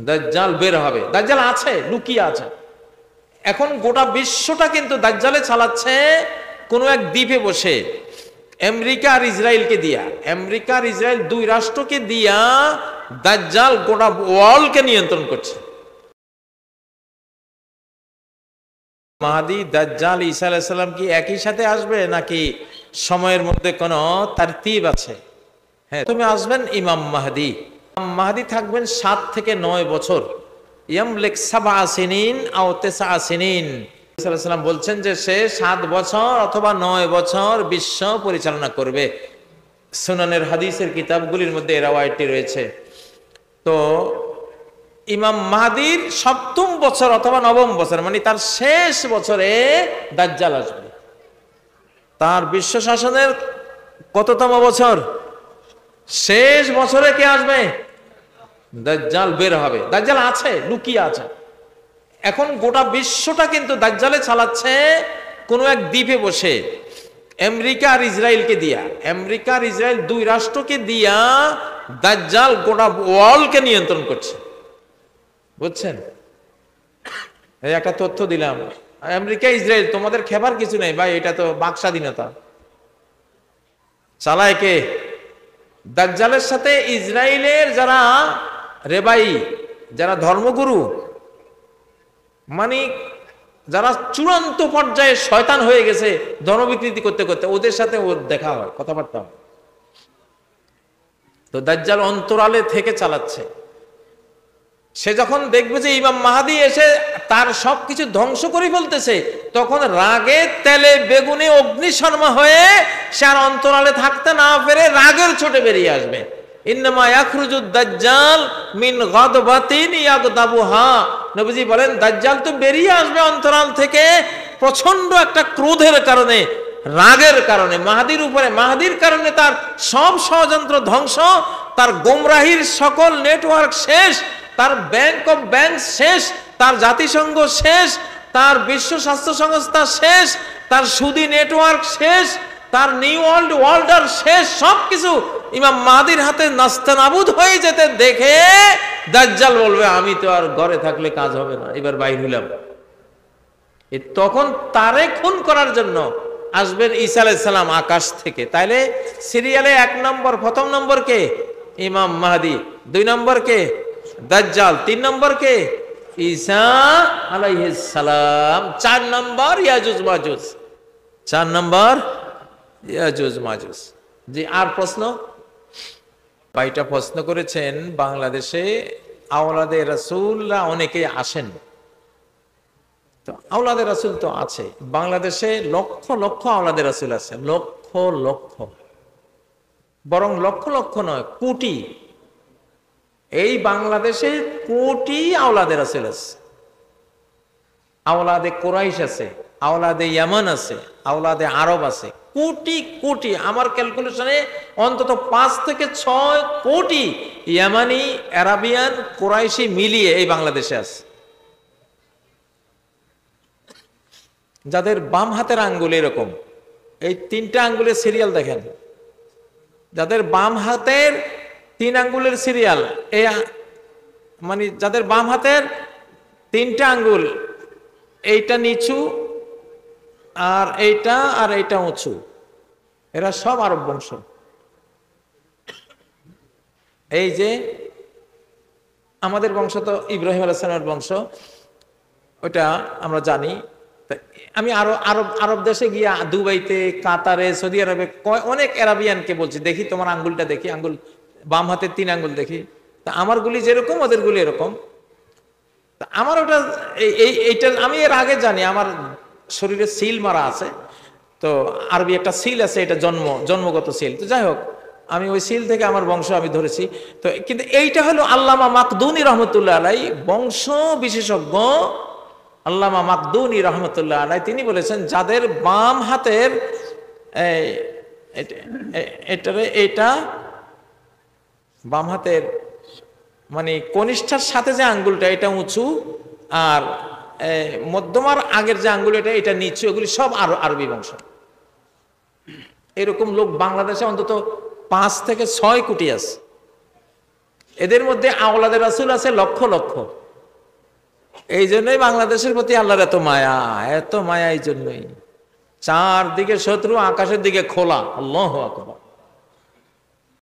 দাজ্জাল বের হবে। দাজ্জাল আছে, লুকিয়ে আছে। এখন গোটা বিশ্বটা কিন্তু দাজ্জালে চালাচ্ছে কোন এক দ্বীপে বসে, আমেরিকা আর ইসরায়েলকে দিয়া। আমেরিকা আর ইসরায়েল দুই রাষ্ট্রকে দিয়া দাজ্জাল গোটা ওয়ার্ল্ডকে নিয়ন্ত্রণ করছে। মাহদি, দাজ্জাল, ঈসা আলাইহিস সালাম কি একই সাথে আসবে নাকি সময়ের মধ্যে কোনো তারতিব আছে? হ্যাঁ, তুমি আসবেন ইমাম মাহদি। ইমাম মাহদি থাকবেন 7 থেকে 9 বছর। ইয়ামলিক 7 সিনিন আও 9 সিনিন। ঈসা আলাইহিস সালাম বলছেন যে সে 7 বছর অথবা 9 বছর বিশ্ব পরিচালনা করবে। সুনানের হাদিসের কিতাবগুলির মধ্যে এই রাওয়ায়াতটি রয়েছে। তো ইমাম মাহদির 7ম বছর অথবা 9ম বছর, মানে তার শেষ বছরে দাজ্জাল আসবে। তার বিশ্ব শাসনের কততম বছর? শেষ বছরে কে আসবে? দাজ্জাল বের হবে। দাজ্জাল আছে, লুকিয়ে আছে। এখন গোটা বিশ্বটা কিন্তু দাজ্জালে চালাচ্ছে কোন এক দ্বীপে বসে, আমেরিকা আর ইসরায়েলকে দিয়া। আমেরিকা আর ইসরায়েল দুই রাষ্ট্রকে দিয়া দাজ্জাল গোটা ওয়ার্ল্ডকে নিয়ন্ত্রণ করছে। বুঝছেন? এই একটা তথ্য দিলাম। আমেরিকা ইসরায়েল তোমাদের খেবার কিছু নেই ভাই, এটা তো বাক স্বাধীনতা। চালায় কে? দাজ্জালের সাথে ইসরায়েলের যারা রেবাই, যারা ধর্মগুরু, মানে যারা চূড়ান্ত পর্যায়ে শয়তান হয়ে গেছে ধর্ম বিকৃতি করতে করতে, ওদের সাথে ওর দেখা হয়, কথাবার্তা হয়। তো দাজ্জাল অন্তরালে থেকে চালাচ্ছে। সে যখন দেখবে যে ইমাম মাহদি এসে তার সবকিছু ধ্বংস করে ফেলতেছে, তখন রাগে তেলে বেগুনে অগ্নিশর্মা হয়ে সে আর অন্তরালে থাকতে না পেরে রাগের ছোটে বেরিয়ে আসবে। ইন্নামা ইয়াখরুজুদ দাজ্জাল মিন গাদবাতিন ইয়াগদাবুহা। নবীজি বলেন দাজ্জাল তো বেরিয়ে আসবে অন্তরাল থেকে প্রচন্ড একটা ক্রোধের কারণে, রাগের কারণে, মাহদির উপরে। মাহদির কারণে তার সব ষড়যন্ত্র ধ্বংস, তার গোমরাহির সকল নেটওয়ার্ক শেষ, তার ব্যাংক অফ ব্যাংক শেষ, তার জাতিসংঘ শেষ, তার বিশ্ব স্বাস্থ্য সংস্থা শেষ, তার সুদি নেটওয়ার্ক শেষ, তার নিউ ওয়ার্ল্ড ওয়ার্ল্ডার শেষ। সবকিছু ইমাম মাহদির হাতে নাস্তানাবুদ হয়ে যেতে দেখে দাজ্জাল বলবে আমি তো আর ঘরে থাকলে কাজ হবে না, এবার বাইর হইলাম। তখন তারে খুন করার জন্য আসবেন ঈসা আলাইহিস সালাম আকাশ থেকে। তাইলে সিরিয়ালে 1 নম্বর, প্রথম নম্বর কে? ইমাম মাহদি। 2 নম্বর কে? দাজ্জাল। 3 নম্বর কে? ঈসা আলাইহিস সালাম। 4 নম্বর ইয়াজুজ মাজুজ। 4 নম্বর ইয়াজুজ মাজুজ। জি, আর প্রশ্ন? ভাইটা প্রশ্ন করেছেন, বাংলাদেশে আওলাদে রাসূলরা অনেকে আসেন। তো আওলাদে রাসূল তো আছে বাংলাদেশে, লক্ষ লক্ষ আওলাদে রাসূল আছে, লক্ষ লক্ষ, বরং লক্ষ লক্ষ নয়, কোটি। এই বাংলাদেশে কোটি আওলাদে রাসূল আছে। আওলাদে কুরাইশ আছে, আওলাদে ইয়ামান আছে, আওলাদে আরব আছে, কোটি কোটি। আমার ক্যালকুলেশনে অন্তত 5 থেকে 6 কোটি ইয়ামানি, আরাবিয়ান, কুরাইশি মিলিয়ে এই বাংলাদেশে আছে। যাদের বাম হাতের আঙ্গুল এরকম, এই 3টা আঙ্গুলের সিরিয়াল দেখেন, যাদের বাম হাতের 3 আঙ্গুলের সিরিয়াল, এই মানে যাদের বাম হাতের 3টা আঙ্গুল, এইটা নিচু আর এইটা উঁচু, এরা সব আরব বংশ। এই যে আমাদের বংশ তো ইব্রাহিম আলাইহিস সালামের বংশ, ওটা আমরা জানি। আমি আরব দেশে গিয়ে দুবাইতে, কাতারে, সৌদি আরবে অনেক আরাবিয়ানকে বলছি, দেখি তোমার আঙ্গুলটা দেখি, আঙ্গুল বাম হাতের 3 আঙ্গুল দেখি। তা আমার গুলি যেরকম ওদের গুলি এরকম। আমার ওটা এইটা আমি এর আগে জানি, আমার শরীরে সিল মারা আছে, তো আরবি একটা সিল আছে, এটা জন্মগত সিল। তো যাই হোক, আমি ওই সিল থেকে আমার বংশ আমি ধরেছি। তো কিন্তু এইটা হলো আল্লামা মাকদুনী রহমতুল্লাহ আলাই, বংশ বিশেষজ্ঞ আল্লামা মাকদুনী রহমতুল্লাহ আলাই, তিনি বলেছেন যাদের বাম হাতের এটা বাম হাতের মানে কনিষ্ঠার সাথে যে আঙ্গুলটা এটা উঁচু, আর মধ্যমার আগের যে আঙ্গুল এটা নিচু, এগুলি সব আরবি বংশ। এরকম লোক বাংলাদেশে অন্তত 5 থেকে 6 কোটি আছে। এদের মধ্যে আওলাদের রাসূল আছে লক্ষ লক্ষ। এই জন্যই বাংলাদেশের প্রতি আল্লাহর এত মায়া, এত মায়া। এই জন্যই চারদিকে শত্রু, আকাশের দিকে খোলা। আল্লাহু আকবার।